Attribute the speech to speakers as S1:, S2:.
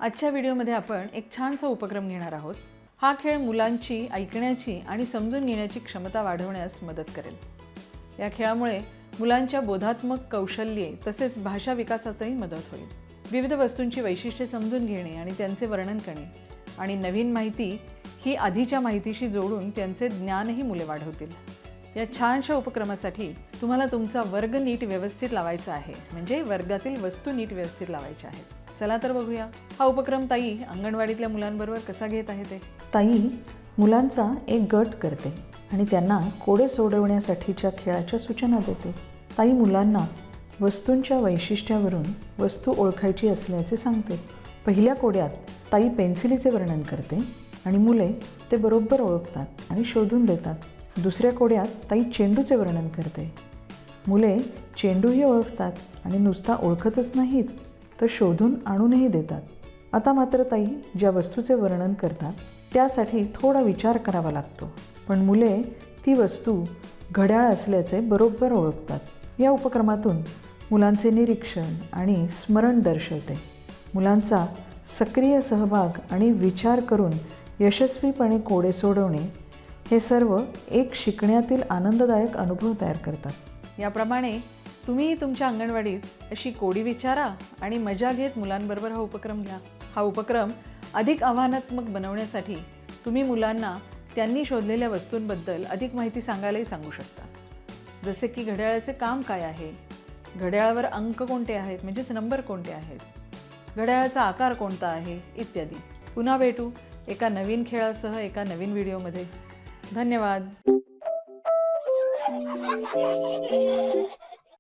S1: आजच्या व्हिडिओमध्ये आपण एक छानसा उपक्रम घेणार आहोत। हा खेळ मुलांची ऐकण्याची आणि समजून घेण्याची क्षमता वाढवण्यास मदत करेल। या खेळामुळे मुलांच्या बोधात्मक कौशल्ये तसेच भाषा विकासातही मदत होईल। विविध वस्तूंची वैशिष्ट्ये समजून घेणे आणि त्यांचे वर्णन करणे आणि नवीन माहिती ही आधीच्या माहितीशी जोडून त्यांचे ज्ञानही मुले वाढवतील। या छानशा उपक्रमासाठी तुम्हाला तुमचा वर्ग नीट व्यवस्थित लावायचा आहे, म्हणजे वर्गातील वस्तू नीट व्यवस्थित लावायच्या आहेत। चला तर बघूया हा उपक्रम ताई अंगणवाडीतल्या मुलांबरोबर कसा घेत आहे ते।
S2: ताई मुलांचा एक गट करते आणि त्यांना कोडे सोडवण्यासाठीच्या खेळाच्या सूचना देते। ताई मुलांना वस्तूंच्या वैशिष्ट्यावरून वस्तू ओळखायची असल्याचे सांगते। पहिल्या कोड्यात ताई पेन्सिलीचे वर्णन करते आणि मुले ते बरोबर ओळखतात आणि शोधून देतात। दुसऱ्या कोड्यात ताई चेंडूचे वर्णन करते। मुले चेंडूही ओळखतात आणि नुसता ओळखतच नाहीत तर शोधून आणूनही देतात। आता मात्र ताई ज्या वस्तूचे वर्णन करतात त्यासाठी थोडा विचार करावा लागतो, पण मुले ती वस्तू घड्याळ असल्याचे बरोबर ओळखतात। या उपक्रमातून मुलांचे निरीक्षण आणि स्मरण दर्शवते। मुलांचा सक्रिय सहभाग आणि विचार करून यशस्वीपणे कोडे सोडवणे हे सर्व एक शिकण्यातील आनंददायक अनुभव तयार करतात।
S1: याप्रमाणे तुम्ही तुमच्या अंगणवाडीत अशी कोडी विचारा आणि मजा घेत मुलांबरोबर हा उपक्रम घ्या। हा उपक्रम अधिक आव्हानात्मक बनवण्यासाठी तुम्ही मुलांना त्यांनी शोधलेल्या वस्तूंबद्दल अधिक माहिती सांगायलाही सांगू शकता। जसे की घड्याळाचे काम काय आहे, घड्याळावर अंक कोणते आहेत म्हणजेच नंबर कोणते आहेत, घड्याळाचा आकार कोणता आहे इत्यादी। पुन्हा भेटू एका नवीन खेळासह एका नवीन व्हिडिओमध्ये। धन्यवाद।